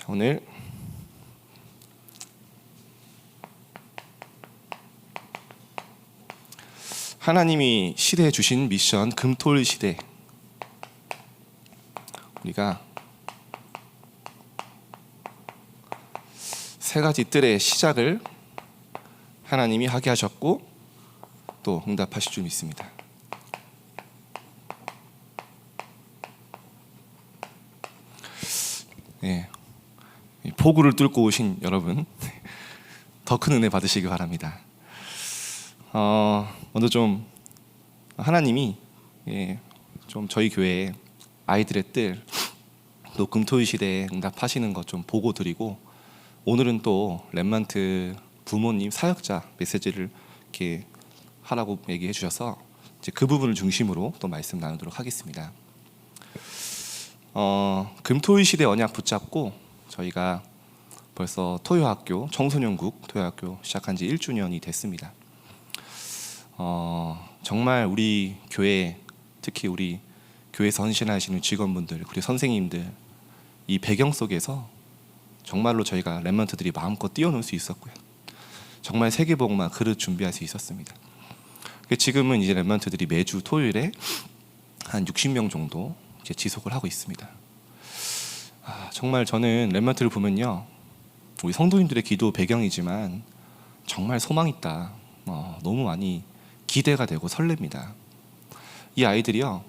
자, 오늘 하나님이 시대에 주신 미션 금토일 시대, 우리가 세 가지 뜰의 시작을 하나님이 하게 하셨고 또 응답하실 줄 믿습니다. 네, 폭우를 뚫고 오신 여러분, 더 큰 은혜 받으시기 바랍니다. 먼저 좀 하나님이 좀 저희 교회 아이들의 뜰, 또 금토일 시대에 응답하시는 것 좀 보고 드리고, 오늘은 또 렘넌트 부모님 사역자 메시지를 이렇게 하라고 얘기해 주셔서 이제 그 부분을 중심으로 또 말씀 나누도록 하겠습니다. 금토일 시대 언약 붙잡고 저희가 벌써 토요학교, 청소년국 토요학교 시작한 지 1주년이 됐습니다. 정말 우리 교회, 특히 우리 교회에서 헌신하시는 직원분들, 그리고 선생님들, 이 배경 속에서 정말로 저희가 렘넌트들이 마음껏 뛰어놀 수 있었고요. 정말 세계복음화 그릇 준비할 수 있었습니다. 지금은 이제 렘넌트들이 매주 토요일에 한 60명 정도 이제 지속을 하고 있습니다. 정말 저는 렘넌트를 보면요, 우리 성도님들의 기도 배경이지만 정말 소망 있다. 너무 많이 기대가 되고 설렙니다. 이 아이들이요,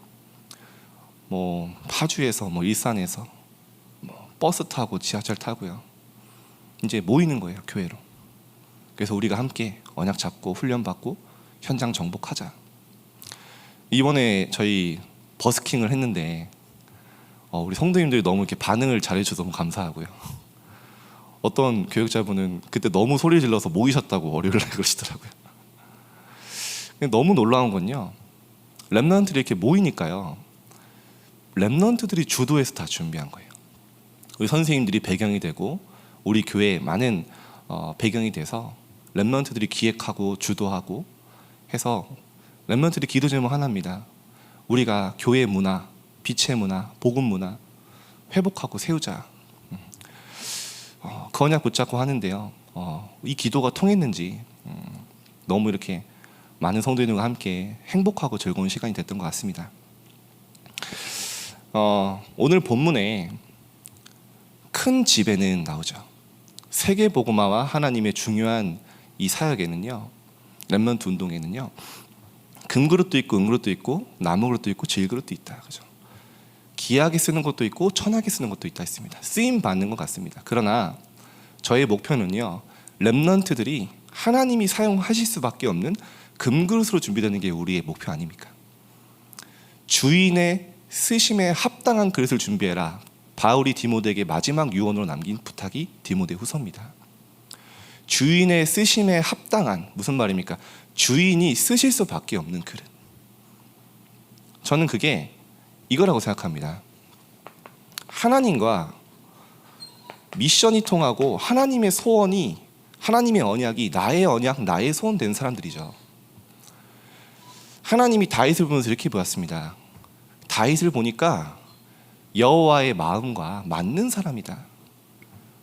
파주에서 일산에서 버스 타고 지하철 타고요, 이제 모이는 거예요, 교회로. 그래서 우리가 함께 언약 잡고 훈련 받고 현장 정복하자. 이번에 저희 버스킹을 했는데 우리 성도님들이 너무 이렇게 반응을 잘해주셔서 너무 감사하고요. 어떤 교육자분은 그때 너무 소리 질러서 모이셨다고 월요일날 그러시더라고요. 너무 놀라운 건요, 렘넌트들이 이렇게 모이니까요, 렘넌트들이 주도해서 다 준비한 거예요. 우리 선생님들이 배경이 되고 우리 교회에 많은 배경이 돼서 렘넌트들이 기획하고 주도하고 해서 렘넌트들이 기도 제목 하나입니다. 우리가 교회 문화, 빛의 문화, 복음 문화 회복하고 세우자. 그 언약 붙잡고 하는데요, 이 기도가 통했는지 너무 이렇게 많은 성도님과 함께 행복하고 즐거운 시간이 됐던 것 같습니다. 오늘 본문에 큰 집에는 나오죠. 세계복음화와 하나님의 중요한 이 사역에는요, 렘넌트 운동에는요, 금그릇도 있고 은그릇도 있고 나무그릇도 있고 질그릇도 있다. 그죠? 귀하게 쓰는 것도 있고 천하게 쓰는 것도 있다 했습니다. 쓰임 받는 것 같습니다. 그러나 저의 목표는요, 렘넌트들이 하나님이 사용하실 수밖에 없는 금그릇으로 준비되는 게 우리의 목표 아닙니까? 주인의 쓰심에 합당한 그릇을 준비해라. 바울이 디모데에게 마지막 유언으로 남긴 부탁이 디모데 후서입니다. 주인의 쓰심에 합당한, 무슨 말입니까? 주인이 쓰실 수밖에 없는 그릇. 저는 그게 이거라고 생각합니다. 하나님과 미션이 통하고 하나님의 소원이, 하나님의 언약이 나의 언약, 나의 소원 된 사람들이죠. 하나님이 다윗을 보면서 이렇게 보았습니다. 다윗을 보니까 여호와의 마음과 맞는 사람이다.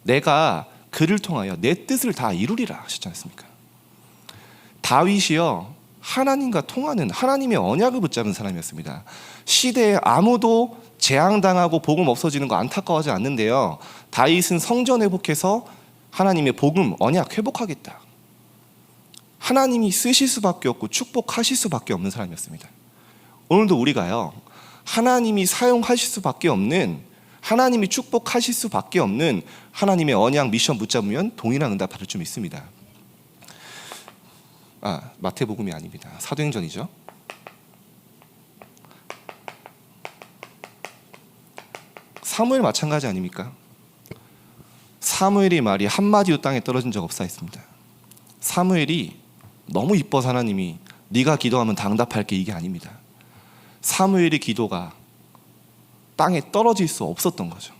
내가 그를 통하여 내 뜻을 다 이루리라 하셨지 않습니까? 다윗이요, 하나님과 통하는, 하나님의 언약을 붙잡은 사람이었습니다. 시대에 아무도 재앙당하고 복음 없어지는 거 안타까워하지 않는데요, 다윗은 성전 회복해서 하나님의 복음, 언약 회복하겠다. 하나님이 쓰실 수밖에 없고 축복하실 수밖에 없는 사람이었습니다. 오늘도 우리가요, 하나님이 사용하실 수밖에 없는, 하나님이 축복하실 수밖에 없는 하나님의 언약 미션 붙잡으면 동일한 응답 받을 줄 믿습니다. 마태복음이 아닙니다. 사도행전이죠. 사무엘 마찬가지 아닙니까? 사무엘의 말이 한마디도 땅에 떨어진 적 없사했습니다. 사무엘이 너무 이뻐서 하나님이 네가 기도하면 다 응답할게, 이게 아닙니다. 사무엘의 기도가 땅에 떨어질 수 없었던 거죠.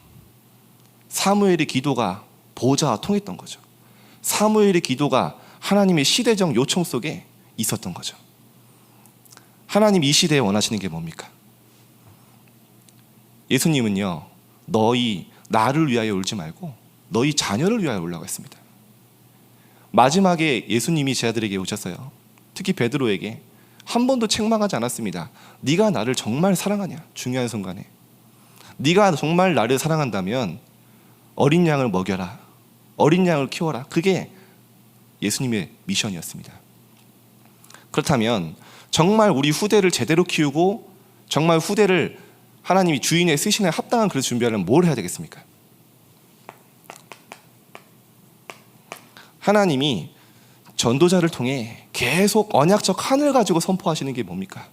사무엘의 기도가 보좌와 통했던 거죠. 사무엘의 기도가 하나님의 시대적 요청 속에 있었던 거죠. 하나님 이 시대에 원하시는 게 뭡니까? 예수님은요, 나를 위하여 울지 말고 너희 자녀를 위하여 울라고 했습니다. 마지막에 예수님이 제자들에게 오셨어요. 특히 베드로에게 한 번도 책망하지 않았습니다. 네가 나를 정말 사랑하냐? 중요한 순간에 네가 정말 나를 사랑한다면 어린 양을 먹여라. 어린 양을 키워라. 그게 예수님의 미션이었습니다. 그렇다면 정말 우리 후대를 제대로 키우고 정말 후대를 하나님이 주인의 쓰시는 합당한 그릇 준비하려면 뭘 해야 되겠습니까? 하나님이 전도자를 통해 계속 언약적 한을 가지고 선포하시는 게 뭡니까?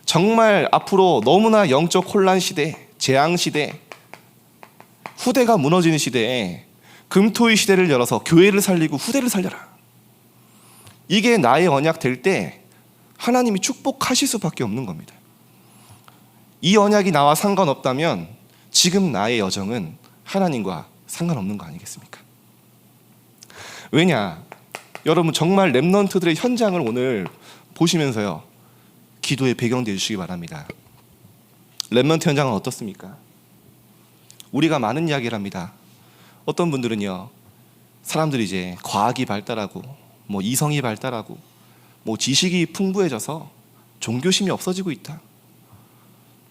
정말 앞으로 너무나 영적 혼란 시대, 재앙 시대, 후대가 무너지는 시대에 금토의 시대를 열어서 교회를 살리고 후대를 살려라. 이게 나의 언약 될 때 하나님이 축복하실 수밖에 없는 겁니다. 이 언약이 나와 상관없다면 지금 나의 여정은 하나님과 상관없는 거 아니겠습니까? 왜냐? 여러분 정말 렘넌트들의 현장을 오늘 보시면서요, 기도의 배경 되어 주시기 바랍니다. 렘넌트 현장은 어떻습니까? 우리가 많은 이야기를 합니다. 어떤 분들은요, 사람들이 이제 과학이 발달하고 뭐 이성이 발달하고 뭐 지식이 풍부해져서 종교심이 없어지고 있다.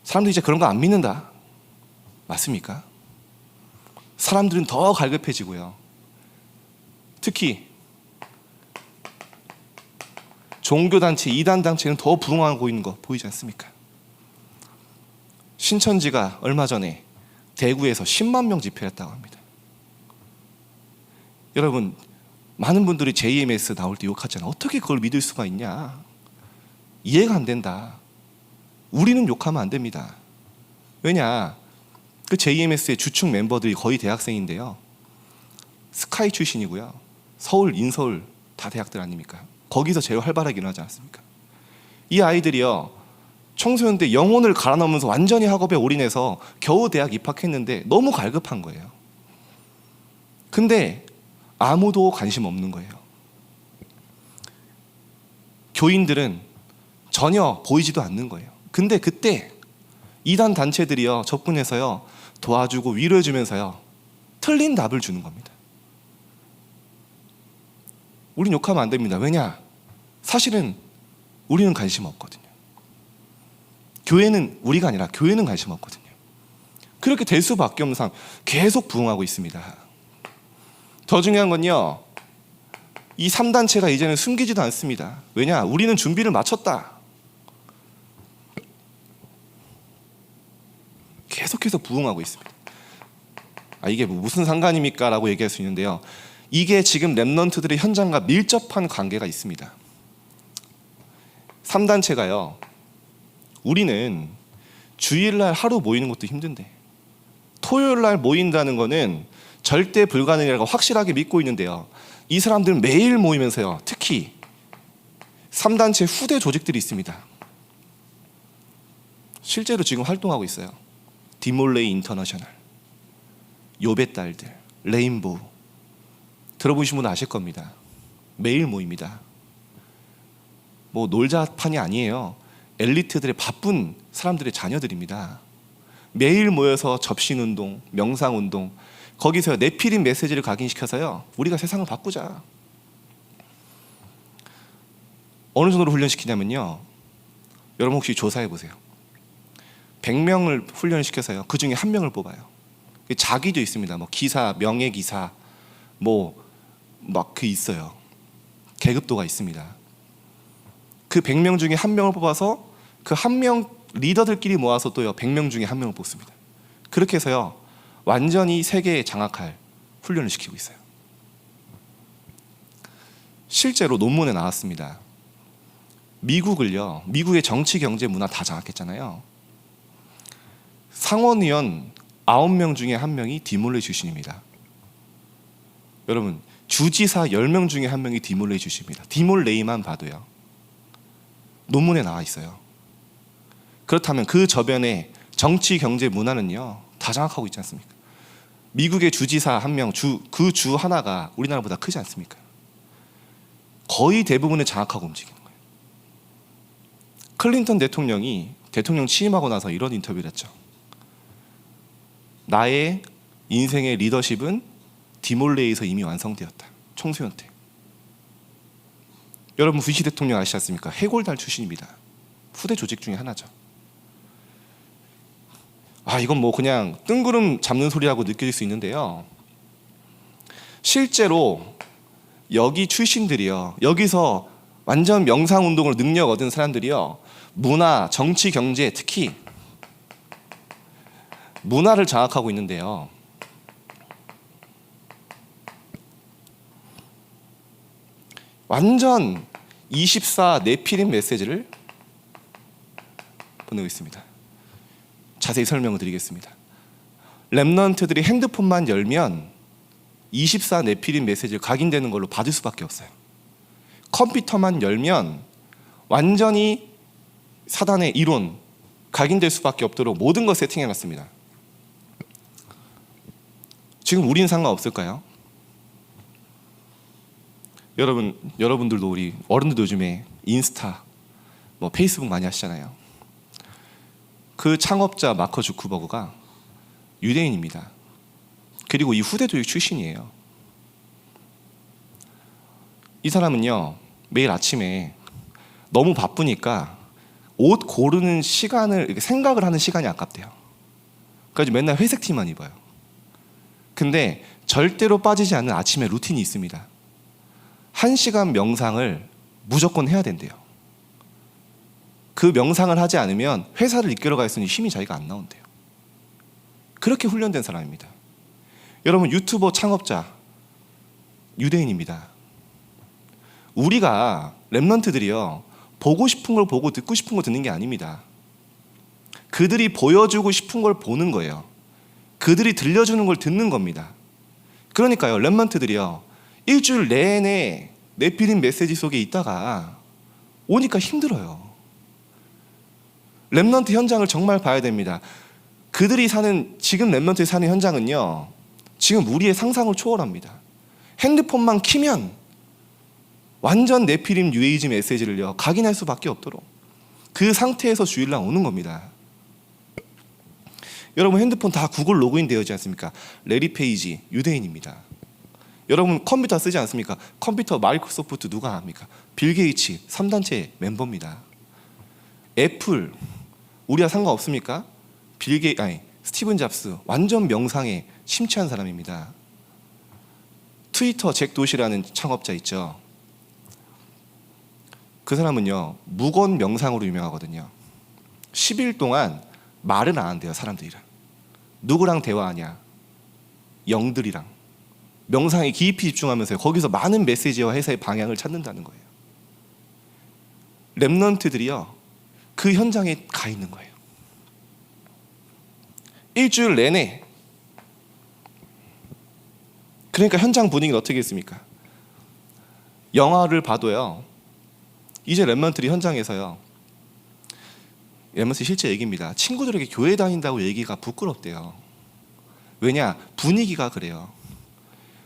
사람들이 이제 그런 거 안 믿는다. 맞습니까? 사람들은 더 갈급해지고요. 특히 종교단체, 이단단체는 더 부흥하고 있는 거 보이지 않습니까? 신천지가 얼마 전에 대구에서 10만 명 집회를 했다고 합니다. 여러분, 많은 분들이 JMS 나올 때 욕하잖아. 어떻게 그걸 믿을 수가 있냐? 이해가 안 된다. 우리는 욕하면 안 됩니다. 왜냐? 그 JMS의 주축 멤버들이 거의 대학생인데요, 스카이 출신이고요, 서울, 인서울 다 대학들 아닙니까? 거기서 제일 활발하게 일어나지 않습니까? 이 아이들이요, 청소년 때 영혼을 갈아넣으면서 완전히 학업에 올인해서 겨우 대학 입학했는데 너무 갈급한 거예요. 근데 아무도 관심 없는 거예요. 교인들은 전혀 보이지도 않는 거예요. 근데 그때 이단 단체들이요, 접근해서요, 도와주고 위로해주면서요, 틀린 답을 주는 겁니다. 우린 욕하면 안 됩니다. 왜냐? 사실은 우리는 관심 없거든요. 교회는, 우리가 아니라 교회는 관심 없거든요. 그렇게 될 수밖에 없는 상황, 계속 부흥하고 있습니다. 더 중요한 건요, 이 3단체가 이제는 숨기지도 않습니다. 왜냐? 우리는 준비를 마쳤다. 계속해서 부흥하고 있습니다. 이게 무슨 상관입니까? 라고 얘기할 수 있는데요, 이게 지금 렘넌트들의 현장과 밀접한 관계가 있습니다. 3단체가요, 우리는 주일날 하루 모이는 것도 힘든데 토요일날 모인다는 거는 절대 불가능이라고 확실하게 믿고 있는데요, 이 사람들은 매일 모이면서요, 특히 3단체 후대 조직들이 있습니다. 실제로 지금 활동하고 있어요. 디몰레이 인터내셔널, 요배 딸들, 레인보우, 들어보신 분은 아실 겁니다. 매일 모입니다. 뭐 놀자판이 아니에요. 엘리트들의 바쁜 사람들의 자녀들입니다. 매일 모여서 접신운동, 명상운동, 거기서 네피림 메시지를 각인시켜서요, 우리가 세상을 바꾸자. 어느 정도로 훈련시키냐면요, 여러분 혹시 조사해보세요. 100명을 훈련시켜서요, 그 중에 1명을 뽑아요. 자기도 있습니다. 뭐 기사, 명예기사, 뭐 막 그 있어요. 계급도가 있습니다. 그 100명 중에 1명을 뽑아서 그 1명 리더들끼리 모아서 또요, 100명 중에 1명을 뽑습니다. 그렇게 해서요, 완전히 세계에 장악할 훈련을 시키고 있어요. 실제로 논문에 나왔습니다. 미국을요, 미국의 정치, 경제, 문화 다 장악했잖아요. 상원의원 9명 중에 1명이 디몰레이 출신입니다. 여러분, 주지사 10명 중에 1명이 디몰레이 출신입니다. 디몰레이만 봐도요, 논문에 나와 있어요. 그렇다면 그 저변에 정치, 경제, 문화는요, 다 장악하고 있지 않습니까? 미국의 주지사 1명, 그 주 하나가 우리나라보다 크지 않습니까? 거의 대부분을 장악하고 움직이는 거예요. 클린턴 대통령이 대통령 취임하고 나서 이런 인터뷰를 했죠. 나의 인생의 리더십은 디몰레이에서 이미 완성되었다. 총수연 때. 여러분 부시 대통령 아시지 않습니까? 해골달 출신입니다. 후대 조직 중에 하나죠. 이건 뭐 그냥 뜬구름 잡는 소리라고 느낄 수 있는데요. 실제로 여기 출신들이요, 여기서 완전 명상운동을 능력 얻은 사람들이요, 문화, 정치, 경제, 특히 문화를 장악하고 있는데요. 완전 24 네피림 메시지를 보내고 있습니다. 자세히 설명을 드리겠습니다. 렘넌트들이 핸드폰만 열면 24 네피림 메시지를 각인되는 걸로 받을 수밖에 없어요. 컴퓨터만 열면 완전히 사단의 이론 각인될 수밖에 없도록 모든 걸 세팅해놨습니다. 지금 우리는 상관없을까요? 여러분들도, 우리 어른들도 요즘에 인스타, 페이스북 많이 하시잖아요. 그 창업자 마커 주크버그가 유대인입니다. 그리고 이 후대 조직 출신이에요. 이 사람은요, 매일 아침에 너무 바쁘니까 옷 고르는 시간을, 생각을 하는 시간이 아깝대요. 그래서 맨날 회색 티만 입어요. 근데 절대로 빠지지 않는 아침에 루틴이 있습니다. 1시간 명상을 무조건 해야 된대요. 그 명상을 하지 않으면 회사를 이끌어갈 수 있는 힘이 자기가 안 나온대요. 그렇게 훈련된 사람입니다. 여러분, 유튜버 창업자 유대인입니다. 우리가 렘넌트들이요, 보고 싶은 걸 보고 듣고 싶은 걸 듣는 게 아닙니다. 그들이 보여주고 싶은 걸 보는 거예요. 그들이 들려주는 걸 듣는 겁니다. 그러니까요, 렘넌트들이요, 일주일 내내 네피림 메시지 속에 있다가 오니까 힘들어요. 렘넌트 현장을 정말 봐야 됩니다. 그들이 사는, 지금 렘넌트에 사는 현장은요, 지금 우리의 상상을 초월합니다. 핸드폰만 키면 완전 네피림 뉴에이지 메시지를요, 각인할 수밖에 없도록 그 상태에서 주일날 오는 겁니다. 여러분, 핸드폰 다 구글 로그인 되어 있지 않습니까? 레리 페이지 유대인입니다. 여러분 컴퓨터 쓰지 않습니까? 컴퓨터 마이크로소프트 누가 합니까? 빌 게이츠 3단체 멤버입니다. 애플 우리와 상관없습니까? 스티븐 잡스 완전 명상에 심취한 사람입니다. 트위터 잭 도시라는 창업자 있죠. 그 사람은요, 무건 명상으로 유명하거든요. 10일 동안 말을 안 한대요, 사람들이랑. 누구랑 대화하냐? 영들이랑. 명상에 깊이 집중하면서 거기서 많은 메시지와 회사의 방향을 찾는다는 거예요. 렘넌트들이요, 그 현장에 가 있는 거예요. 일주일 내내. 그러니까 현장 분위기는 어떻게 했습니까? 영화를 봐도요, 이제 렘넌트들이 현장에서요, 렘넌트 실제 얘기입니다. 친구들에게 교회 다닌다고 얘기가 부끄럽대요. 왜냐? 분위기가 그래요.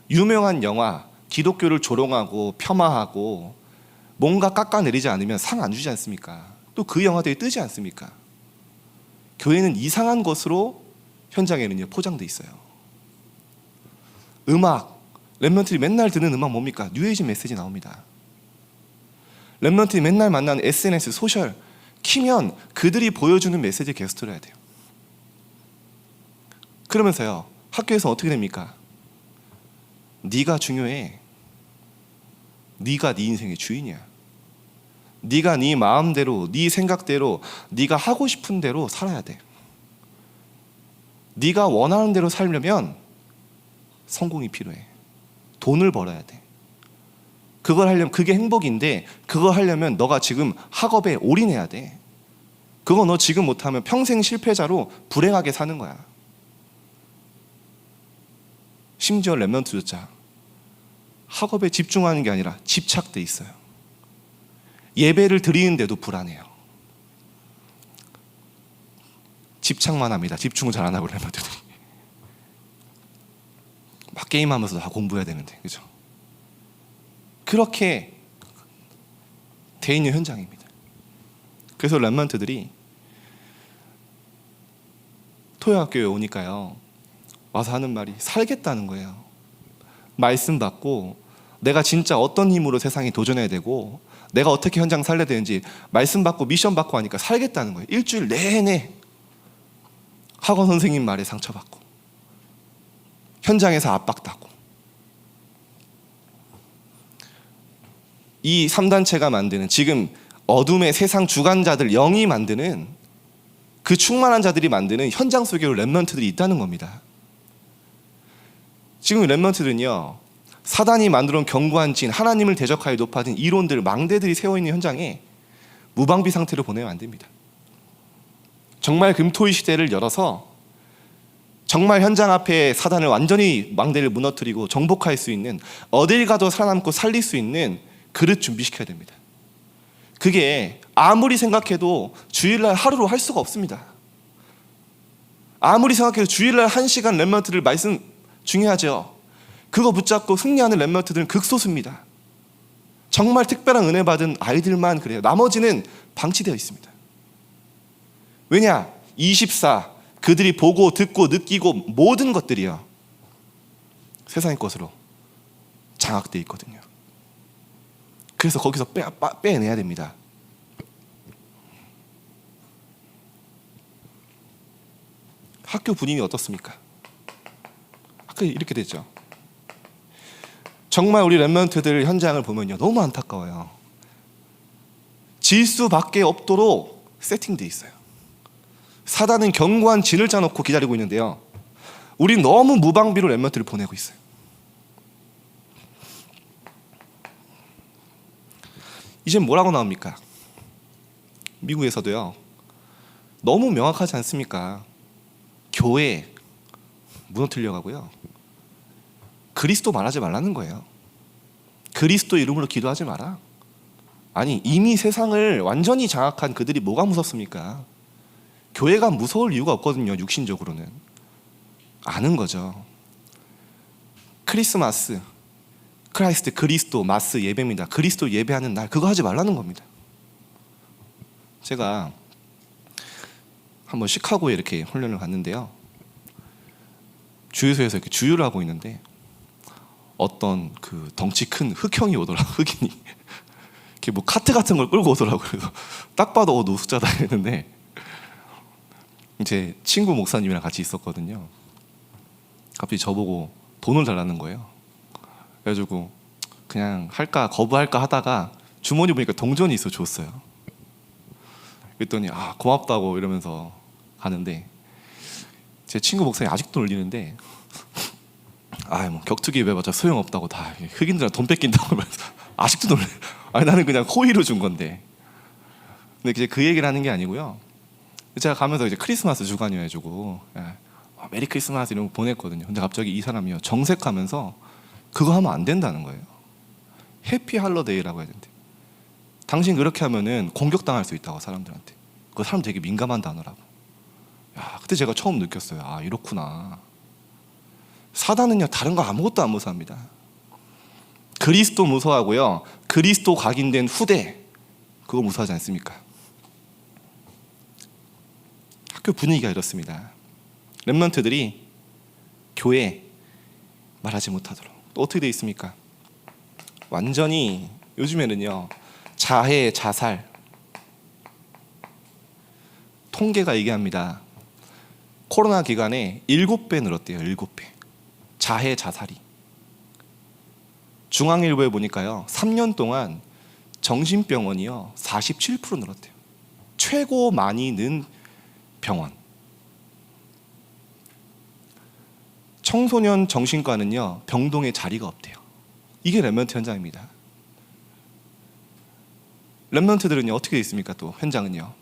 유명한 영화, 기독교를 조롱하고 폄하하고 뭔가 깎아내리지 않으면 상 안 주지 않습니까? 또 그 영화들이 뜨지 않습니까? 교회는 이상한 것으로 현장에는요, 포장돼 있어요. 음악, 렘넌트들이 맨날 듣는 음악 뭡니까? 뉴에이지 메시지 나옵니다. 렘넌트들이 맨날 만나는 SNS, 소셜 키면 그들이 보여주는 메시지 계속 들어야 돼요. 그러면서요, 학교에서 어떻게 됩니까? 네가 중요해. 네가 네 인생의 주인이야. 네가 네 마음대로, 네 생각대로, 네가 하고 싶은 대로 살아야 돼. 네가 원하는 대로 살려면 성공이 필요해. 돈을 벌어야 돼. 그걸 하려면, 그게 행복인데 그거 하려면 너가 지금 학업에 올인해야 돼. 그거 너 지금 못하면 평생 실패자로 불행하게 사는 거야. 심지어 렘넌트조차 학업에 집중하는 게 아니라 집착돼 있어요. 예배를 드리는데도 불안해요. 집착만 합니다. 집중을 잘 안 하고 렘넌트들이. 막 게임하면서 다 공부해야 되는데, 그죠? 그렇게 돼 있는 현장입니다. 그래서 렘넌트들이 토요학교에 오니까요, 와서 하는 말이 살겠다는 거예요. 말씀 받고 내가 진짜 어떤 힘으로 세상에 도전해야 되고 내가 어떻게 현장 살려야 되는지 말씀 받고 미션 받고 하니까 살겠다는 거예요. 일주일 내내 학원 선생님 말에 상처받고 현장에서 압박받고 이 3단체가 만드는 지금 어둠의 세상 주관자들 영이 만드는 그 충만한 자들이 만드는 현장 속에 렘넌트들이 있다는 겁니다. 지금 렘넌트들은요 사단이 만들어온 견고한 진 하나님을 대적하여 높아진 이론들 망대들이 세워있는 현장에 무방비 상태로 보내면 안 됩니다. 정말 금토의 시대를 열어서 정말 현장 앞에 사단을 완전히 망대를 무너뜨리고 정복할 수 있는 어딜 가도 살아남고 살릴 수 있는 그릇 준비시켜야 됩니다. 그게 아무리 생각해도 주일날 하루로 할 수가 없습니다. 아무리 생각해도 주일날 1시간 렘넌트들 말씀 중요하죠. 그거 붙잡고 승리하는 렘넌트들은 극소수입니다. 정말 특별한 은혜 받은 아이들만 그래요. 나머지는 방치되어 있습니다. 왜냐? 24 그들이 보고 듣고 느끼고 모든 것들이요 세상의 것으로 장악되어 있거든요. 그래서 거기서 빼내야 됩니다. 학교 분위기 어떻습니까? 학교 이렇게 됐죠. 정말 우리 렘넌트들 현장을 보면요 너무 안타까워요. 질수밖에 없도록 세팅돼 있어요. 사단은 견고한 진을 짜놓고 기다리고 있는데요 우린 너무 무방비로 렘넌트를 보내고 있어요. 이제 뭐라고 나옵니까? 미국에서도요 너무 명확하지 않습니까? 교회 무너뜨리려고 하고요 그리스도 말하지 말라는 거예요. 그리스도 이름으로 기도하지 마라. 아니 이미 세상을 완전히 장악한 그들이 뭐가 무섭습니까? 교회가 무서울 이유가 없거든요. 육신적으로는 아는 거죠. 크리스마스 크라이스트 그리스도 마스 예배입니다. 그리스도 예배하는 날 그거 하지 말라는 겁니다. 제가 한번 시카고에 이렇게 훈련을 갔는데요 주유소에서 이렇게 주유를 하고 있는데 어떤 그 덩치 큰 흑형이 오더라. 흑인이 이렇게 뭐 카트 같은 걸 끌고 오더라고요. 그래서 딱 봐도 노숙자다 했는데 제 친구 목사님이랑 같이 있었거든요. 갑자기 저보고 돈을 달라는 거예요. 그래가지고 그냥 할까 거부할까 하다가 주머니 보니까 동전이 있어 줬어요. 그랬더니 고맙다고 이러면서 가는데 제 친구 목사님이 아직도 놀리는데 뭐 격투기 해봤자 소용없다고 다 흑인들한테 돈 뺏긴다고 하면서 아직도 놀래. 나는 그냥 호의로 준 건데. 근데 이제 그 얘기를 하는 게 아니고요. 제가 가면서 이제 크리스마스 주간이어가지고 메리 크리스마스 이런 거 보냈거든요. 근데 갑자기 이 사람이요 정색하면서 그거 하면 안 된다는 거예요. 해피 할러데이라고 해야 된대. 당신 그렇게 하면은 공격당할 수 있다고 사람들한테. 그 사람 되게 민감한 단어라고. 그때 제가 처음 느꼈어요. 이렇구나. 사단은요 다른 거 아무것도 안 무서워합니다. 그리스도 무서워하고요 그리스도 각인된 후대 그거 무서워하지 않습니까? 학교 분위기가 이렇습니다. 렘넌트들이 교회 말하지 못하도록 또 어떻게 돼 있습니까? 완전히 요즘에는요 자해 자살 통계가 얘기합니다. 코로나 기간에 7배 늘었대요. 7배 자해 자살이. 중앙일보에 보니까요 3년 동안 정신병원이요 47% 늘었대요. 최고 많이 는 병원. 청소년 정신과는요 병동에 자리가 없대요. 이게 렘넌트 현장입니다. 렘넌트들은요 어떻게 돼 있습니까? 또 현장은요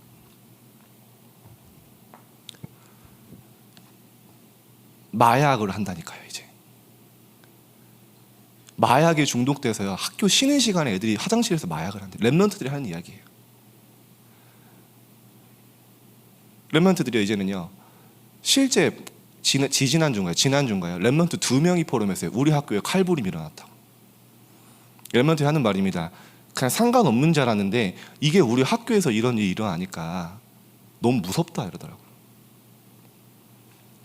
마약을 한다니까요. 이제 마약에 중독돼서요 학교 쉬는 시간에 애들이 화장실에서 마약을 한대. 렘넌트들이 하는 이야기예요. 렘넌트들이 이제는요 실제 지난주인가요? 렘넌트 2명이 포럼했어요. 우리 학교에 칼부림이 일어났다고. 렘넌트들이 하는 말입니다. 그냥 상관없는 줄 알았는데 이게 우리 학교에서 이런 일이 일어나니까 너무 무섭다 이러더라고요.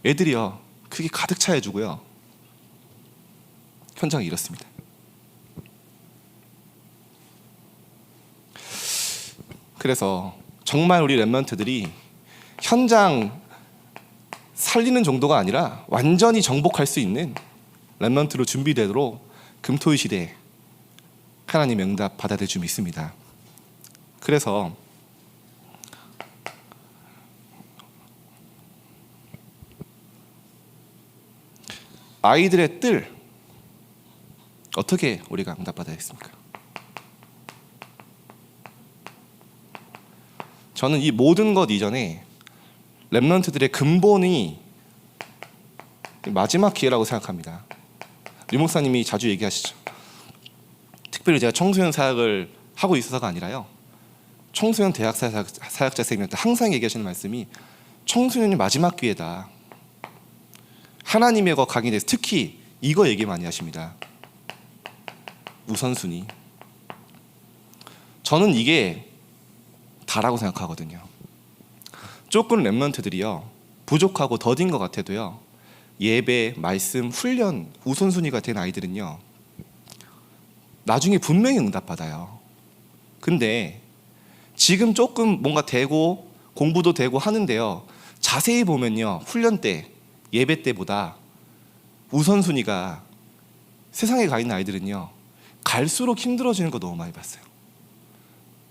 애들이요 그게 가득 차여주고요. 현장이 이렇습니다. 그래서 정말 우리 렘넌트들이 현장 살리는 정도가 아니라 완전히 정복할 수 있는 렘넌트로 준비되도록 금토일 시대에 하나님의 응답 받아들 줄 믿습니다. 그래서 아이들의 뜰 어떻게 우리가 응답받아야겠습니까? 저는 이 모든 것 이전에 렘넌트들의 근본이 마지막 기회라고 생각합니다. 류 목사님이 자주 얘기하시죠. 특별히 제가 청소년 사역을 하고 있어서가 아니라요, 청소년 대학 사역자 선생님한테 항상 얘기하시는 말씀이 청소년이 마지막 기회다. 하나님의 것 각인에 대해서 특히 이거 얘기 많이 하십니다. 우선순위. 저는 이게 다라고 생각하거든요. 조금 렘넌트들이요, 부족하고 더딘 것 같아도요, 예배, 말씀, 훈련 우선순위가 된 아이들은요, 나중에 분명히 응답받아요. 근데 지금 조금 뭔가 되고 공부도 되고 하는데요, 자세히 보면요, 훈련 때, 예배 때보다 우선순위가 세상에 가 있는 아이들은요, 갈수록 힘들어지는 거 너무 많이 봤어요.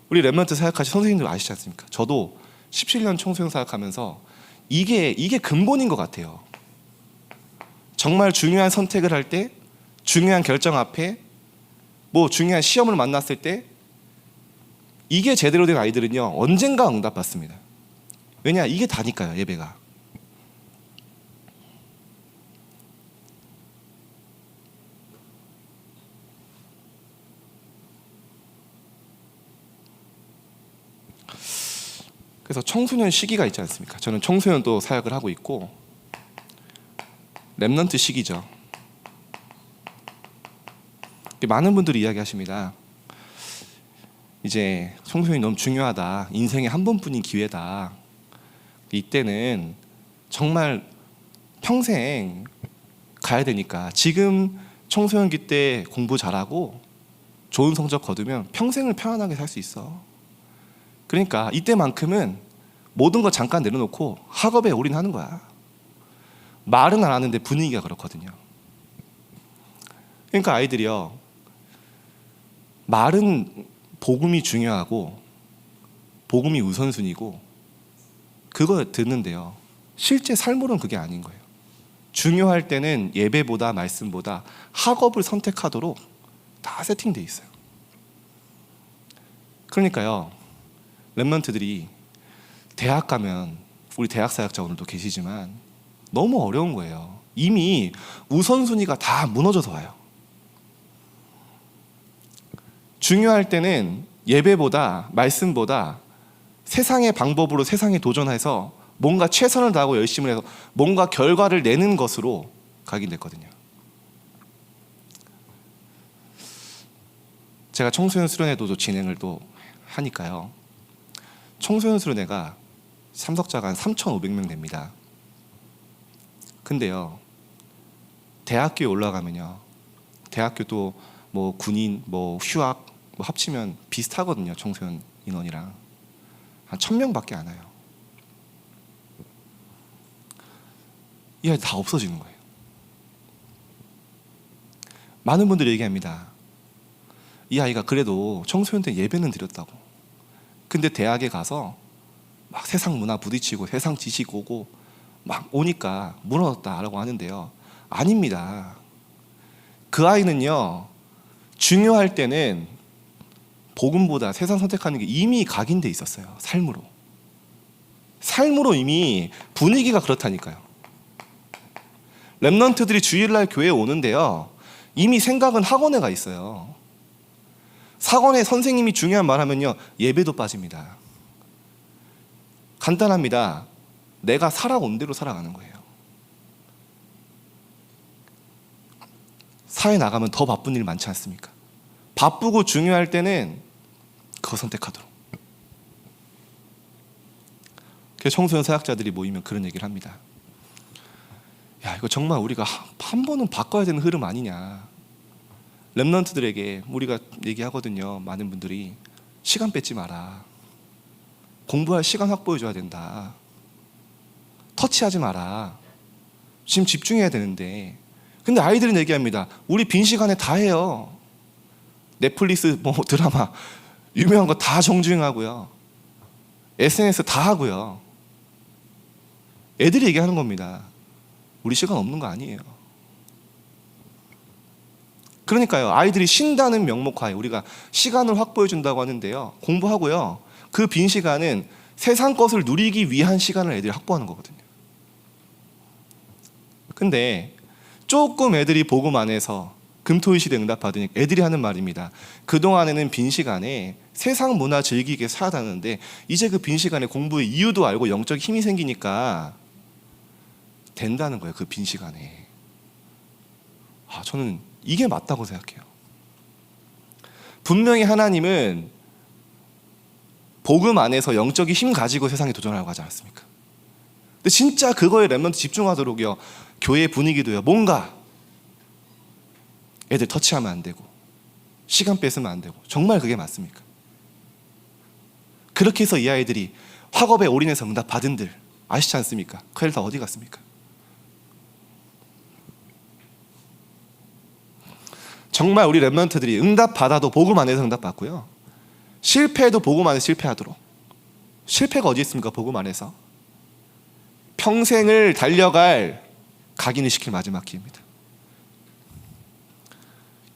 우리 렘넌트 사역하신 선생님들 아시지 않습니까? 저도 17년 청소년 사역하면서 이게 근본인 것 같아요. 정말 중요한 선택을 할 때, 중요한 결정 앞에, 뭐 중요한 시험을 만났을 때, 이게 제대로 된 아이들은요, 언젠가 응답받습니다. 왜냐? 이게 다니까요, 예배가. 그래서 청소년 시기가 있지 않습니까? 저는 청소년도 사역을 하고 있고, 렘넌트 시기죠. 많은 분들이 이야기하십니다. 이제 청소년이 너무 중요하다. 인생에 한 번뿐인 기회다. 이때는 정말 평생 가야 되니까 지금 청소년기 때 공부 잘하고 좋은 성적 거두면 평생을 편안하게 살 수 있어. 그러니까 이때만큼은 모든 거 잠깐 내려놓고 학업에 올인하는 거야. 말은 안 하는데 분위기가 그렇거든요. 그러니까 아이들이요, 말은 복음이 중요하고 복음이 우선순위고 그거 듣는데요, 실제 삶으로는 그게 아닌 거예요. 중요할 때는 예배보다 말씀보다 학업을 선택하도록 다 세팅돼 있어요. 그러니까요, 렘넌트들이 대학 가면, 우리 대학 사역자 오늘도 계시지만 너무 어려운 거예요. 이미 우선순위가 다 무너져서 와요. 중요할 때는 예배보다 말씀보다 세상의 방법으로 세상에 도전해서 뭔가 최선을 다하고 열심을 해서 뭔가 결과를 내는 것으로 각인됐거든요. 제가 청소년 수련회도 진행을 또 하니까요, 청소년 수련회가 참석자가 한 3,500명 됩니다. 근데요, 대학교에 올라가면요, 대학교도 뭐 군인, 뭐 휴학 뭐 합치면 비슷하거든요. 청소년 인원이랑 한 1,000명밖에 안 와요. 이 아이 다 없어지는 거예요. 많은 분들이 얘기합니다. 이 아이가 그래도 청소년 때 예배는 드렸다고. 근데 대학에 가서 막 세상 문화 부딪히고 세상 지식 오고 막 오니까 무너졌다라고 하는데요, 아닙니다. 그 아이는요, 중요할 때는 복음보다 세상 선택하는 게 이미 각인돼 있었어요. 삶으로 이미 분위기가 그렇다니까요. 렘넌트들이 주일날 교회에 오는데요, 이미 생각은 학원에 가 있어요. 학원에 선생님이 중요한 말 하면요, 예배도 빠집니다. 간단합니다. 내가 살아온 대로 살아가는 거예요. 사회 나가면 더 바쁜 일 많지 않습니까? 바쁘고 중요할 때는 그거 선택하도록. 그래서 청소년 사역자들이 모이면 그런 얘기를 합니다. 야, 이거 정말 우리가 한 번은 바꿔야 되는 흐름 아니냐. 렘넌트들에게 우리가 얘기하거든요. 많은 분들이 시간 뺏지 마라. 공부할 시간 확보해줘야 된다. 터치하지 마라. 지금 집중해야 되는데. 근데 아이들은 얘기합니다. 우리 빈 시간에 다 해요. 넷플릭스 뭐 드라마 유명한 거 다 정주행하고요. SNS 다 하고요. 애들이 얘기하는 겁니다. 우리 시간 없는 거 아니에요. 그러니까요. 아이들이 쉰다는 명목하에 우리가 시간을 확보해 준다고 하는데요. 공부하고요. 그 빈 시간은 세상 것을 누리기 위한 시간을 애들이 확보하는 거거든요. 근데 조금 애들이 복음 안에서 금토일 시대 응답 받으니까 애들이 하는 말입니다. 그동안에는 빈 시간에 세상 문화 즐기게 살아다녔는데 이제 그 빈 시간에 공부의 이유도 알고 영적 힘이 생기니까 된다는 거예요. 그 빈 시간에. 저는 이게 맞다고 생각해요. 분명히 하나님은 복음 안에서 영적인 힘 가지고 세상에 도전하려고 하지 않았습니까? 근데 진짜 그거에 렘넌트 집중하도록요. 교회 분위기도요. 뭔가 애들 터치하면 안 되고 시간 뺏으면 안 되고 정말 그게 맞습니까? 그렇게 해서 이 아이들이 학업에 올인해서 응답 받은들 아시지 않습니까? 그 애들 다 어디 갔습니까? 정말 우리 렘넌트들이 응답 받아도 복음 안에서 응답 받고요. 실패해도 복음 안에서 실패하도록. 실패가 어디 있습니까? 복음 안에서. 평생을 달려갈 각인을 시킬 마지막 기회입니다.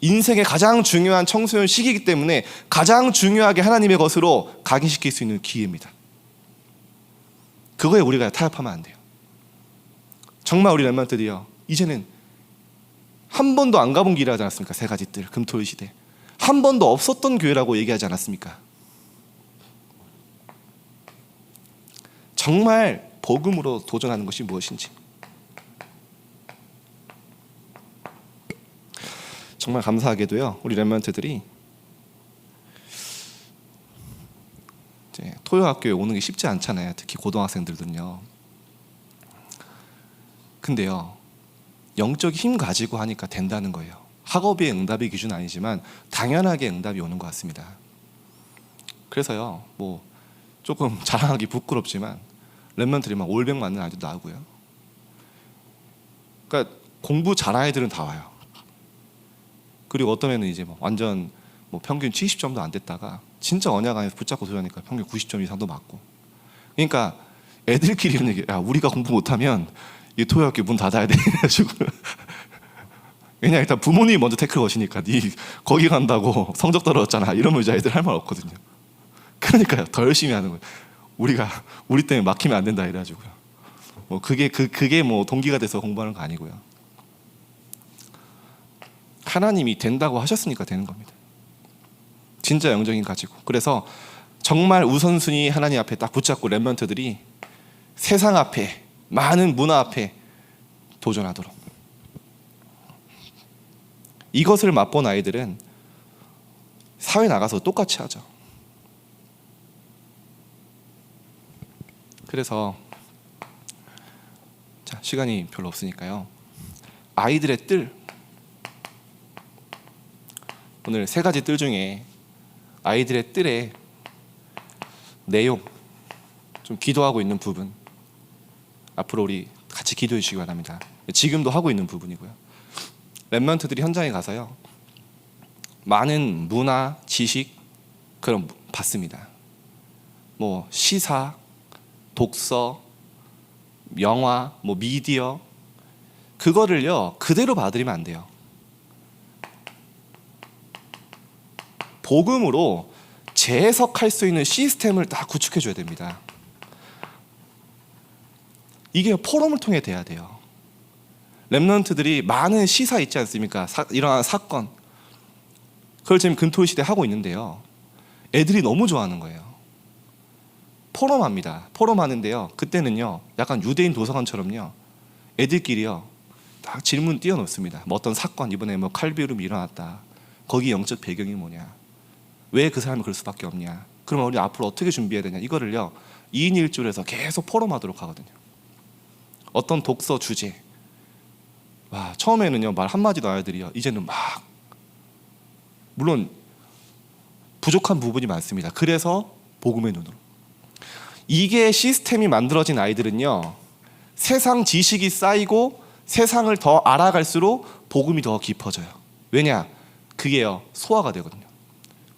인생의 가장 중요한 청소년 시기이기 때문에 가장 중요하게 하나님의 것으로 각인시킬 수 있는 기회입니다. 그거에 우리가 타협하면 안 돼요. 정말 우리 렘넌트들이요. 이제는 한 번도 안 가본 길을 하지 않았습니까? 세 가지 뜰, 금토일 시대. 한 번도 없었던 교회라고 얘기하지 않았습니까? 정말 복음으로 도전하는 것이 무엇인지. 정말 감사하게도요. 우리 렘넌트들이 이제 토요학교에 오는 게 쉽지 않잖아요. 특히 고등학생들은요. 근데요. 영적 힘 가지고 하니까 된다는 거예요. 학업의 응답이 기준 아니지만 당연하게 응답이 오는 것 같습니다. 그래서요. 뭐 조금 자랑하기 부끄럽지만 렘넌트들이 막 올백 맞는 아이도 나오고요. 그러니까 공부 잘하는 애들은 다 와요. 그리고 어떤 애는 이제 뭐 완전 뭐 평균 70점도 안 됐다가 진짜 언약 안에서 붙잡고 들어가니까 평균 90점 이상도 맞고. 그러니까 애들끼리는 얘기, 야 우리가 공부 못하면 이 토요학교 문 닫아야 돼. 왜냐 일단 부모님이 먼저 태클 거시니까 니 거기 간다고 성적 떨어졌잖아. 이러면 이제 애들 할 말 없거든요. 그러니까요 더 열심히 하는 거예요. 우리 때문에 막히면 안 된다 이래가지고요. 뭐 그게 뭐 동기가 돼서 공부하는 거 아니고요. 하나님이 된다고 하셨으니까 되는 겁니다. 진짜 영적인 가지고. 그래서 정말 우선순위 하나님 앞에 딱 붙잡고 렘넌트들이 세상 앞에 많은 문화 앞에 도전하도록. 이것을 맛본 아이들은 사회 나가서 똑같이 하죠. 그래서 자, 시간이 별로 없으니까요. 아이들의 뜰, 오늘 세 가지 뜰 중에 아이들의 뜰의 내용, 좀 기도하고 있는 부분 앞으로 우리 같이 기도해 주시기 바랍니다. 지금도 하고 있는 부분이고요. 렘넌트들이 현장에 가서요 많은 문화, 지식 그런 받습니다. 뭐 시사, 독서, 영화, 뭐 미디어 그거를요 그대로 받으면 안 돼요. 복음으로 재해석할 수 있는 시스템을 딱 구축해 줘야 됩니다. 이게 포럼을 통해 돼야 돼요. 렘넌트들이 많은 시사 있지 않습니까? 일어난 사건 그걸 지금 금토일 시대 하고 있는데요. 애들이 너무 좋아하는 거예요. 포럼합니다. 포럼하는데요. 그때는요 약간 유대인 도서관처럼요 애들끼리요 딱 질문 띄워놓습니다. 뭐 어떤 사건 이번에 뭐 칼비움이 일어났다. 거기 영적 배경이 뭐냐? 왜 그 사람이 그럴 수밖에 없냐? 그러면 우리 앞으로 어떻게 준비해야 되냐? 이거를요 2인 1조로 해서 계속 포럼하도록 하거든요. 어떤 독서 주제 와, 처음에는요 말 한마디도 안 하더니요 이제는 막, 물론 부족한 부분이 많습니다. 그래서 복음의 눈으로. 이게 시스템이 만들어진 아이들은요 세상 지식이 쌓이고 세상을 더 알아갈수록 복음이 더 깊어져요. 왜냐? 그게요 소화가 되거든요.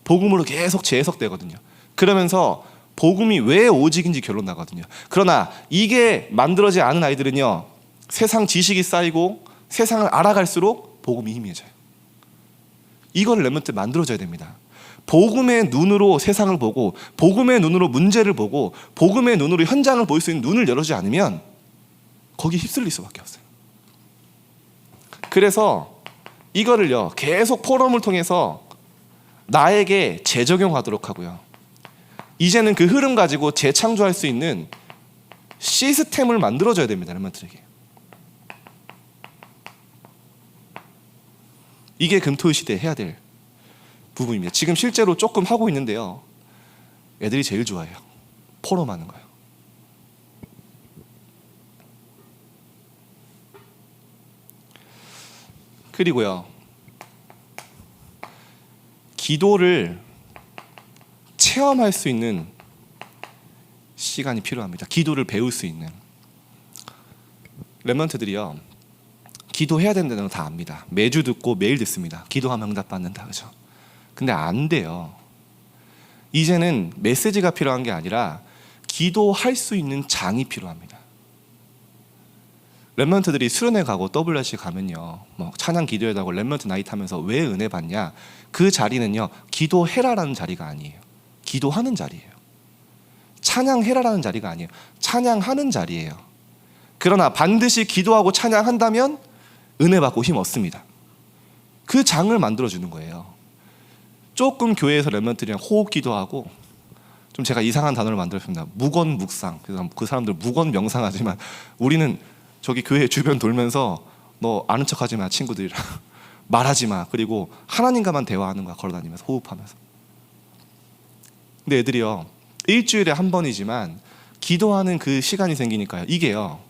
복음으로 계속 재해석되거든요. 그러면서 복음이 왜 오직인지 결론 나거든요. 그러나 이게 만들어지지 않은 아이들은요 세상 지식이 쌓이고 세상을 알아갈수록 복음이 희미해져요. 이걸 렘넌트 만들어줘야 됩니다. 복음의 눈으로 세상을 보고 복음의 눈으로 문제를 보고 복음의 눈으로 현장을 볼 수 있는 눈을 열어주지 않으면 거기에 휩쓸릴 수밖에 없어요. 그래서 이거를요 계속 포럼을 통해서 나에게 재적용하도록 하고요, 이제는 그 흐름 가지고 재창조할 수 있는 시스템을 만들어줘야 됩니다. 렘넌트에게. 이게 금토일 시대에 해야 될 부분입니다. 지금 실제로 조금 하고 있는데요 애들이 제일 좋아해요. 포럼 하는 거예요. 그리고요 기도를 체험할 수 있는 시간이 필요합니다. 기도를 배울 수 있는. 렘넌트들이요 기도해야 된다는 거 다 압니다. 매주 듣고 매일 듣습니다. 기도하면 응답받는다, 그죠? 근데 안 돼요. 이제는 메시지가 필요한 게 아니라 기도할 수 있는 장이 필요합니다. 렘넌트들이 수련회 가고 WRC 가면요 뭐 찬양 기도회하고 렘넌트 나이트 하면서 왜 은혜 받냐? 그 자리는요 기도해라라는 자리가 아니에요. 기도하는 자리예요. 찬양해라라는 자리가 아니에요. 찬양하는 자리예요. 그러나 반드시 기도하고 찬양한다면 은혜 받고 힘 얻습니다. 그 장을 만들어주는 거예요. 조금 교회에서 렘넌트들이랑 호흡 기도하고, 좀 제가 이상한 단어를 만들었습니다. 무건 묵상. 그 사람들 무건 명상하지만 우리는 저기 교회 주변 돌면서 너 아는 척하지 마, 친구들이랑 말하지 마. 그리고 하나님과만 대화하는 거야, 걸어다니면서 호흡하면서. 근데 애들이요 일주일에 한 번이지만 기도하는 그 시간이 생기니까요 이게요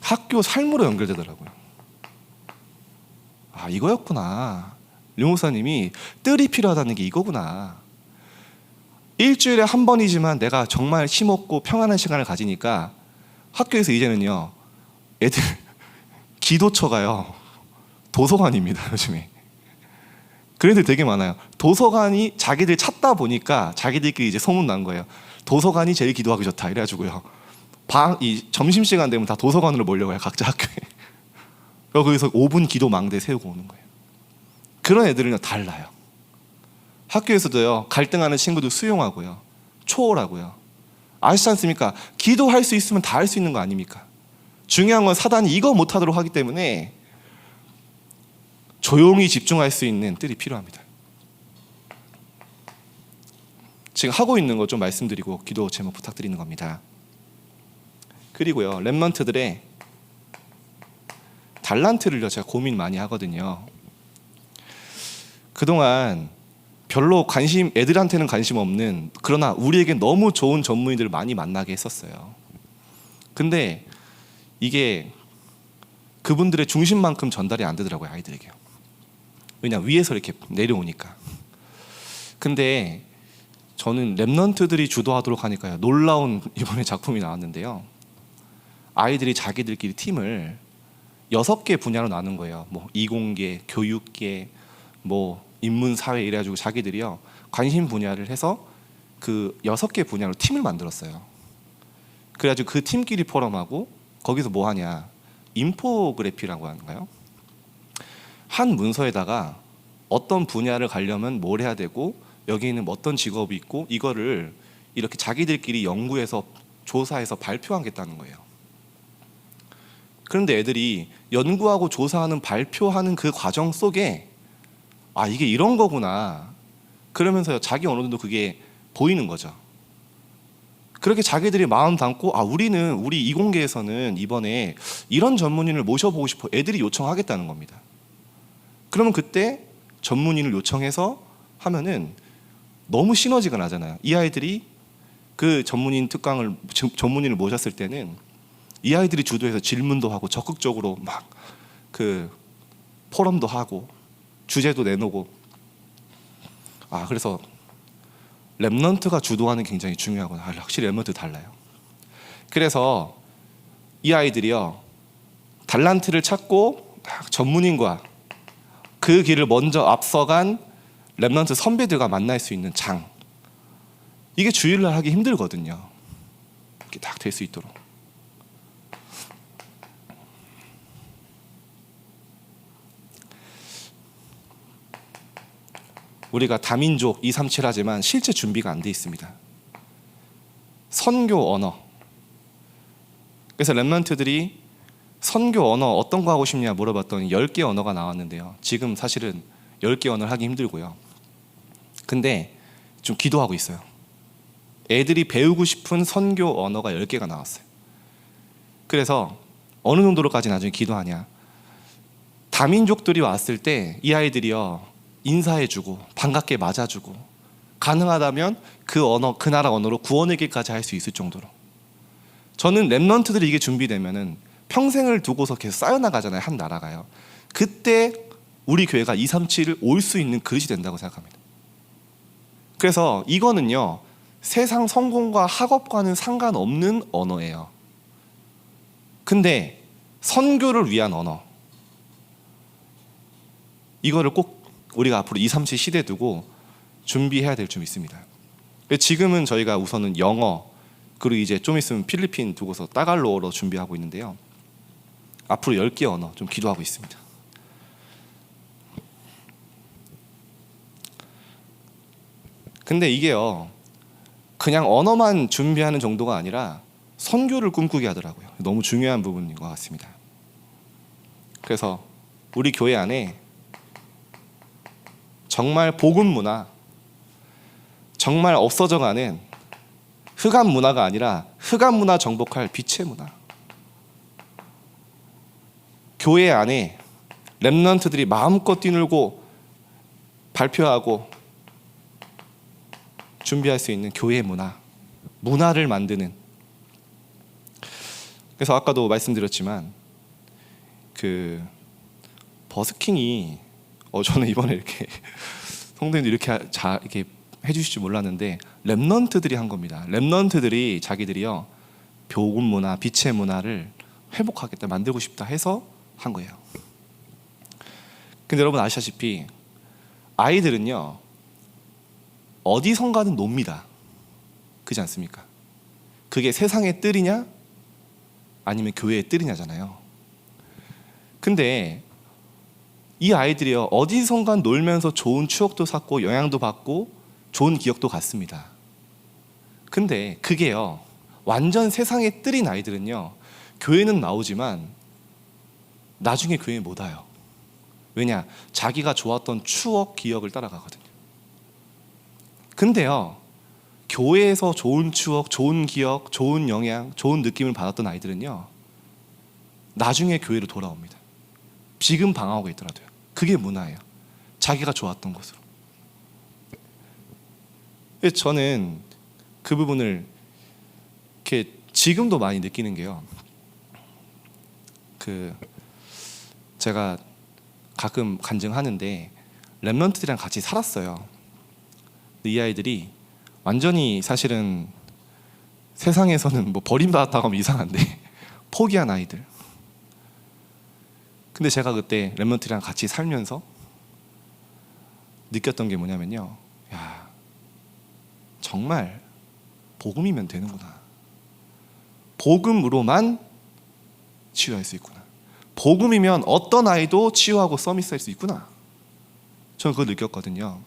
학교 삶으로 연결되더라고요. 아, 이거였구나. 류 목사님이 뜰이 필요하다는 게 이거구나. 일주일에 한 번이지만 내가 정말 힘없고 평안한 시간을 가지니까 학교에서 이제는요 애들 기도처가요 도서관입니다. 요즘에 그런 애들 되게 많아요. 도서관이 자기들 찾다 보니까 자기들끼리 이제 소문난 거예요. 도서관이 제일 기도하기 좋다 이래가지고요 이 점심시간 되면 다 도서관으로 몰려가요. 각자 학교에. 거기서 5분 기도 망대 세우고 오는 거예요. 그런 애들은요 달라요. 학교에서도요 갈등하는 친구들 수용하고요 초월하고요. 아시지 않습니까? 기도할 수 있으면 다 할 수 있는 거 아닙니까? 중요한 건 사단이 이거 못하도록 하기 때문에 조용히 집중할 수 있는 뜰이 필요합니다. 지금 하고 있는 거 좀 말씀드리고 기도 제목 부탁드리는 겁니다. 그리고요 렘넌트들의 달란트를요 제가 고민 많이 하거든요. 그동안 별로 애들한테는 관심 없는, 그러나 우리에게 너무 좋은 전문의들을 많이 만나게 했었어요. 근데 이게 그분들의 중심만큼 전달이 안 되더라고요, 아이들에게요. 왜냐, 위에서 이렇게 내려오니까. 근데 저는 렘넌트들이 주도하도록 하니까요 놀라운 이번에 작품이 나왔는데요 아이들이 자기들끼리 팀을 6개 분야로 나눈 거예요. 뭐 이공계, 교육계, 뭐 인문사회 이래가지고 자기들이요 관심 분야를 해서 그 6개 분야로 팀을 만들었어요. 그래가지고 그 팀끼리 포럼하고 거기서 뭐 하냐, 인포그래피라고 하는가요? 한 문서에다가 어떤 분야를 가려면 뭘 해야 되고 여기는 어떤 직업이 있고 이거를 이렇게 자기들끼리 연구해서 조사해서 발표하겠다는 거예요. 그런데 애들이 연구하고 조사하는 발표하는 그 과정 속에 아, 이게 이런 거구나 그러면서 자기 어느 정도 그게 보이는 거죠. 그렇게 자기들이 마음 담고 아, 우리 이공계에서는 이번에 이런 전문인을 모셔보고 싶어 애들이 요청하겠다는 겁니다. 그러면 그때 전문인을 요청해서 하면은 너무 시너지가 나잖아요. 이 아이들이 그 전문인을 모셨을 때는 이 아이들이 주도해서 질문도 하고 적극적으로 막 그 포럼도 하고 주제도 내놓고, 그래서 렘넌트가 주도하는 게 굉장히 중요하구나. 확실히 렘넌트 달라요. 그래서 이 아이들이요, 달란트를 찾고 전문인과 그 길을 먼저 앞서간 렘넌트 선배들과 만날 수 있는 장, 이게 주일날 하기 힘들거든요. 이렇게 딱 될 수 있도록. 우리가 다민족 237 하지만 실제 준비가 안 돼 있습니다. 선교 언어. 그래서 렘넌트들이 선교 언어 어떤 거 하고 싶냐 물어봤더니 10개 언어가 나왔는데요. 지금 사실은 10개 언어를 하기 힘들고요. 근데 좀 기도하고 있어요. 애들이 배우고 싶은 선교 언어가 10개가 나왔어요. 그래서 어느 정도로까지 나중에 기도하냐, 다민족들이 왔을 때 이 아이들이요, 인사해주고 반갑게 맞아주고 가능하다면 그 언어, 그 나라 언어로 구원회개까지 할 수 있을 정도로. 저는 렘넌트들이 이게 준비되면은 평생을 두고서 계속 쌓여나가잖아요. 한 나라가요. 그때 우리 교회가 237을 올 수 있는 그릇이 된다고 생각합니다. 그래서 이거는요, 세상 성공과 학업과는 상관없는 언어예요. 근데 선교를 위한 언어, 이거를 꼭 우리가 앞으로 237 시대 두고 준비해야 될 점 있습니다. 지금은 저희가 우선은 영어, 그리고 이제 좀 있으면 필리핀 두고서 따갈로어로 준비하고 있는데요. 앞으로 10개 언어 좀 기도하고 있습니다. 근데 이게요, 그냥 언어만 준비하는 정도가 아니라 선교를 꿈꾸게 하더라고요. 너무 중요한 부분인 것 같습니다. 그래서 우리 교회 안에 정말 복음 문화, 정말 없어져가는 흑암 문화가 아니라 흑암 문화 정복할 빛의 문화, 교회 안에 렘넌트들이 마음껏 뛰놀고 발표하고 준비할 수 있는 교회의 문화를 만드는. 그래서 아까도 말씀드렸지만 그 버스킹이 저는 이번에 이렇게 성도님들 이렇게 해주실 줄 몰랐는데 렘넌트들이 한 겁니다. 렘넌트들이 자기들이요, 복음 문화, 빛의 문화를 회복하겠다, 만들고 싶다 해서 한 거예요. 근데 여러분 아시다시피 아이들은요, 어디선가는 놉니다. 그렇지 않습니까? 그게 세상의 뜰이냐 아니면 교회의 뜰이냐잖아요. 근데 이 아이들이요, 어디선가 놀면서 좋은 추억도 쌓고 영향도 받고 좋은 기억도 갖습니다. 근데 그게요, 완전 세상의 뜰인 아이들은요, 교회는 나오지만 나중에 교회에 못 와요. 왜냐? 자기가 좋았던 추억, 기억을 따라가거든요. 근데요, 교회에서 좋은 추억, 좋은 기억, 좋은 영향, 좋은 느낌을 받았던 아이들은요, 나중에 교회로 돌아옵니다. 지금 방황하고 있더라도요. 그게 문화예요. 자기가 좋았던 것으로. 저는 그 부분을 이렇게 지금도 많이 느끼는 게요, 제가 가끔 간증하는데 렘넌트들이랑 같이 살았어요. 이 아이들이 완전히 사실은 세상에서는 뭐 버림받았다고 하면 이상한데 포기한 아이들. 근데 제가 그때 렘넌트랑 같이 살면서 느꼈던 게 뭐냐면요, 야, 정말 복음이면 되는구나. 복음으로만 치유할 수 있구나. 복음이면 어떤 아이도 치유하고 서밋할 수 있구나. 저는 그걸 느꼈거든요.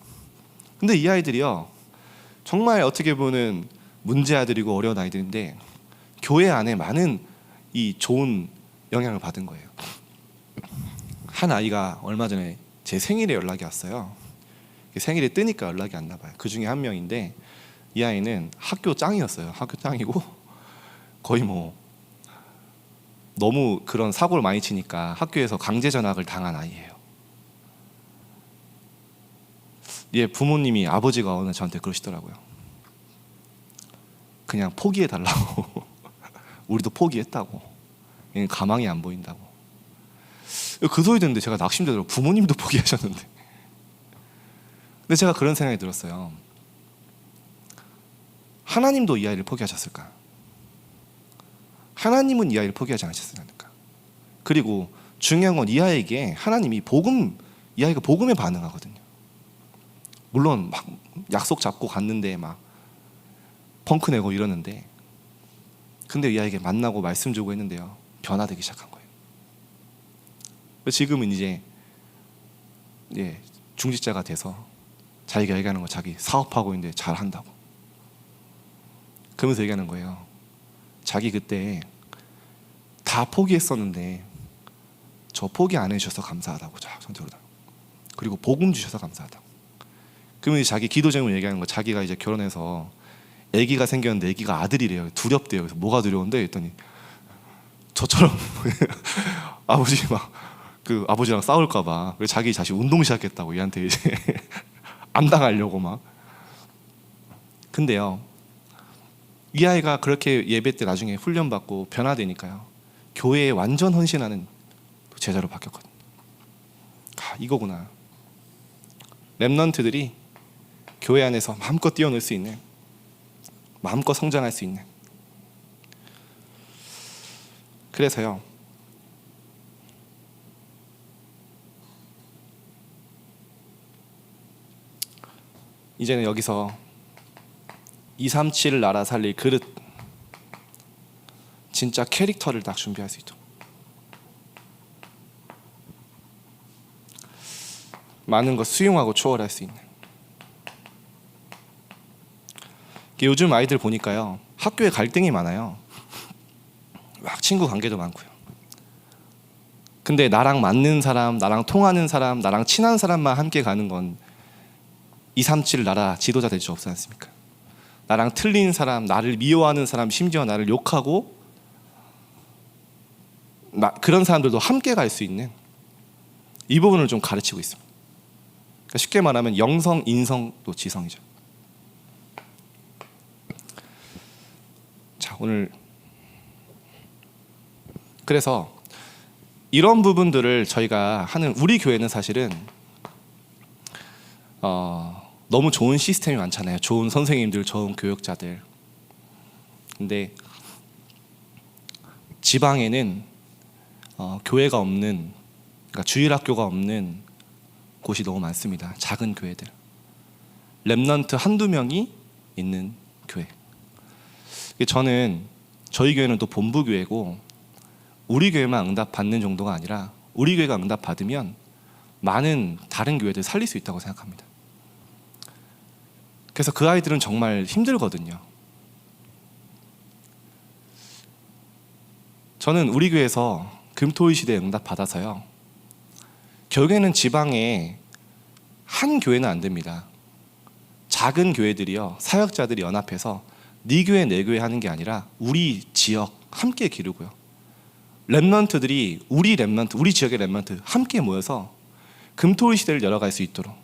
근데 이 아이들이요, 정말 어떻게 보면 문제 아들이고 어려운 아이들인데 교회 안에 많은 이 좋은 영향을 받은 거예요. 한 아이가 얼마 전에 제 생일에 연락이 왔어요. 생일에 뜨니까 연락이 왔나 봐요. 그 중에 한 명인데 이 아이는 학교 짱이었어요. 학교 짱이고 거의 뭐 너무 그런 사고를 많이 치니까 학교에서 강제 전학을 당한 아이예요. 얘 부모님이, 아버지가 오늘 저한테 그러시더라고요. 그냥 포기해달라고. 우리도 포기했다고. 가망이 안 보인다고. 그 소리 듣는데 제가 낙심되더라고요. 부모님도 포기하셨는데. 근데 제가 그런 생각이 들었어요. 하나님도 이 아이를 포기하셨을까? 하나님은 이 아이를 포기하지 않으셨을까? 그리고 중요한 건 이 아이에게 하나님이 이 아이가 복음에 반응하거든요. 물론 막 약속 잡고 갔는데 막 펑크 내고 이러는데, 근데 이 아이에게 만나고 말씀 주고 했는데요, 변화되기 시작한 거예요. 지금은 이제 중직자가 돼서 자기가 얘기하는 거 자기 사업하고 있는데 잘한다고. 그러면서 얘기하는 거예요. 자기 그때 다 포기했었는데 저 포기 안 해주셔서 감사하다고 저한테 그러더라고요. 그리고 복음 주셔서 감사하다고. 그러면 자기 기도 제목을 얘기하는 거, 자기가 이제 결혼해서 아기가 생겼는데 아기가 아들이래요. 두렵대요. 그래서 뭐가 두려운데 했더니 저처럼 아버지 막 그 아버지랑 싸울까봐 자기 자식 운동 시작했다고 얘한테 이제 안 당하려고 막. 근데요, 이 아이가 그렇게 예배 때 나중에 훈련받고 변화되니까요, 교회에 완전 헌신하는 제자로 바뀌었거든요. 이거구나. 렘넌트들이 교회 안에서 마음껏 뛰어놀 수 있는, 마음껏 성장할 수 있는. 그래서요, 이제는 여기서 237 나라 살릴 그릇, 진짜 캐릭터를 딱 준비할 수 있도록, 많은 것 수용하고 초월할 수 있는. 요즘 아이들 보니까요, 학교에 갈등이 많아요. 막 친구 관계도 많고요. 근데 나랑 맞는 사람, 나랑 통하는 사람, 나랑 친한 사람만 함께 가는 건 237 나라 지도자 될 수 없지 않습니까? 나랑 틀린 사람, 나를 미워하는 사람, 심지어 나를 욕하고 그런 사람들도 함께 갈 수 있는 이 부분을 좀 가르치고 있습니다. 그러니까 쉽게 말하면 영성, 인성, 또 지성이죠. 자, 오늘 그래서 이런 부분들을 저희가 하는, 우리 교회는 사실은 너무 좋은 시스템이 많잖아요. 좋은 선생님들, 좋은 교육자들. 근데 지방에는 교회가 없는, 그러니까 주일학교가 없는 곳이 너무 많습니다. 작은 교회들, 렘넌트 한두 명이 있는 교회. 저는 저희 교회는 또 본부교회고, 우리 교회만 응답받는 정도가 아니라 우리 교회가 응답받으면 많은 다른 교회들 살릴 수 있다고 생각합니다. 그래서 그 아이들은 정말 힘들거든요. 저는 우리 교회에서 금토일 시대에 응답받아서요, 결국에는 지방에 한 교회는 안 됩니다. 작은 교회들이요, 사역자들이 연합해서 네 교회 내 교회 하는 게 아니라 우리 지역 함께 기르고요, 렘넌트들이 우리 지역의 렘넌트 함께 모여서 금토일 시대를 열어갈 수 있도록,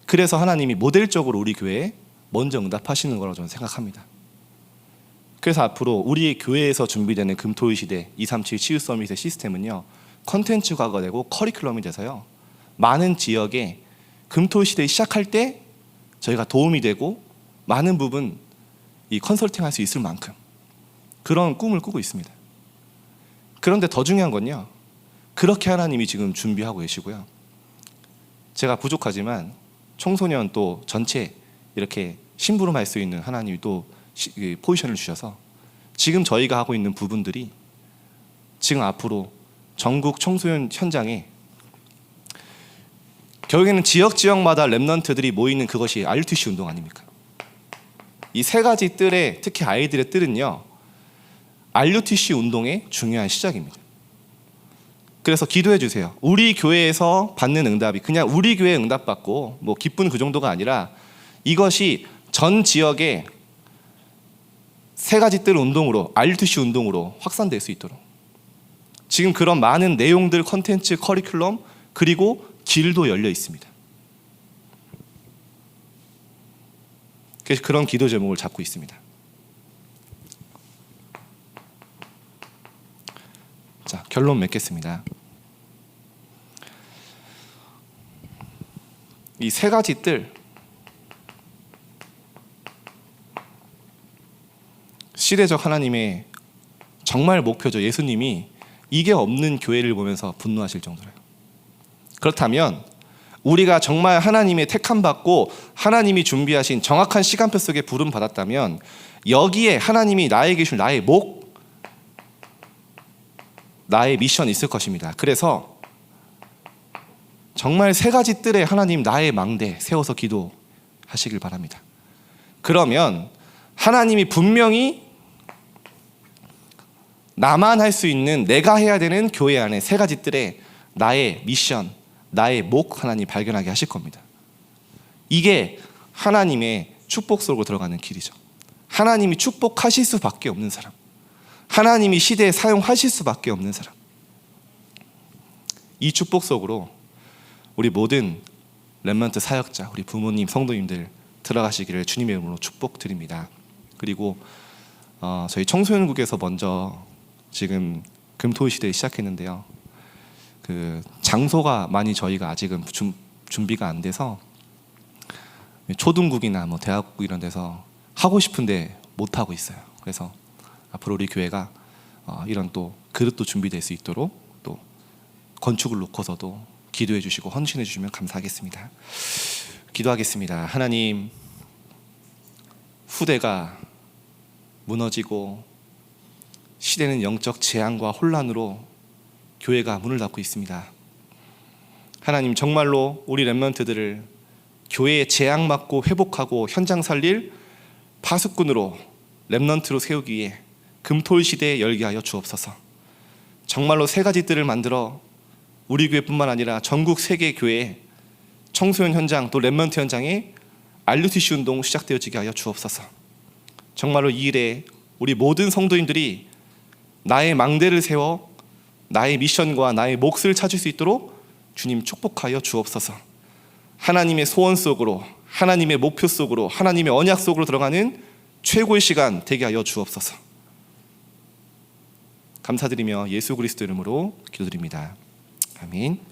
그래서 하나님이 모델적으로 우리 교회에 먼저 응답하시는 거라고 저는 생각합니다. 그래서 앞으로 우리 교회에서 준비되는 금토일 시대 237 치유 서밋의 시스템은요, 컨텐츠화가 되고 커리큘럼이 돼서요, 많은 지역에 금토일 시대 시작할 때 저희가 도움이 되고 많은 부분 이 컨설팅 할 수 있을 만큼 그런 꿈을 꾸고 있습니다. 그런데 더 중요한 건요, 그렇게 하나님이 지금 준비하고 계시고요, 제가 부족하지만 청소년 또 전체 이렇게 심부름할 수 있는 하나님이 또 포지션을 주셔서 지금 저희가 하고 있는 부분들이 지금 앞으로 전국 청소년 현장에, 결국에는 지역마다 렘넌트들이 모이는 그것이 RUTC 운동 아닙니까? 이 세 가지 뜰에, 특히 아이들의 뜰은요, RUTC 운동의 중요한 시작입니다. 그래서 기도해 주세요. 우리 교회에서 받는 응답이 그냥 우리 교회에 응답받고 뭐 기쁜 그 정도가 아니라 이것이 전 지역에 세 가지 뜰 운동으로, RUTC 운동으로 확산될 수 있도록 지금 그런 많은 내용들, 컨텐츠, 커리큘럼, 그리고 길도 열려 있습니다. 그래서 그런 기도 제목을 잡고 있습니다. 자, 결론 맺겠습니다. 이 세 가지 뜰, 시대적 하나님의 정말 목표죠. 예수님이 이게 없는 교회를 보면서 분노하실 정도로요. 그렇다면 우리가 정말 하나님의 택함 받고 하나님이 준비하신 정확한 시간표 속에 부름 받았다면 여기에 하나님이 나에게 주신 나의 목, 나의 미션이 있을 것입니다. 그래서 정말 세 가지 뜰에 하나님 나의 망대 세워서 기도하시길 바랍니다. 그러면 하나님이 분명히 나만 할 수 있는, 내가 해야 되는 교회 안에 세 가지 뜰에 나의 미션, 나의 목 하나님 발견하게 하실 겁니다. 이게 하나님의 축복 속으로 들어가는 길이죠. 하나님이 축복하실 수밖에 없는 사람, 하나님이 시대에 사용하실 수밖에 없는 사람, 이 축복 속으로 우리 모든 렘넌트 사역자, 우리 부모님, 성도님들 들어가시기를 주님의 이름으로 축복드립니다. 그리고 저희 청소년국에서 먼저 지금 금토일 시대에 시작했는데요. 그 장소가 많이 저희가 아직은 준비가 안 돼서 초등국이나 뭐 대학국 이런 데서 하고 싶은데 못 하고 있어요. 그래서 앞으로 우리 교회가 이런 또 그릇도 준비될 수 있도록 또 건축을 놓고서도 기도해 주시고 헌신해 주시면 감사하겠습니다. 기도하겠습니다. 하나님, 후대가 무너지고 시대는 영적 재앙과 혼란으로 교회가 문을 닫고 있습니다. 하나님, 정말로 우리 렘넌트들을 교회의 재앙 막고 회복하고 현장 살릴 파수꾼으로 렘넌트로 세우기 위해 금토일 시대에 열게 하여 주옵소서. 정말로 세 가지 뜰을 만들어 우리 교회뿐만 아니라 전국 세계 교회에 청소년 현장 또 렘넌트 현장에 RUTC 운동 시작되어지게 하여 주옵소서. 정말로 이 일에 우리 모든 성도님들이 나의 망대를 세워 나의 미션과 나의 몫을 찾을 수 있도록 주님 축복하여 주옵소서. 하나님의 소원 속으로, 하나님의 목표 속으로, 하나님의 언약 속으로 들어가는 최고의 시간 되게 하여 주옵소서. 감사드리며 예수 그리스도 이름으로 기도드립니다. 아멘.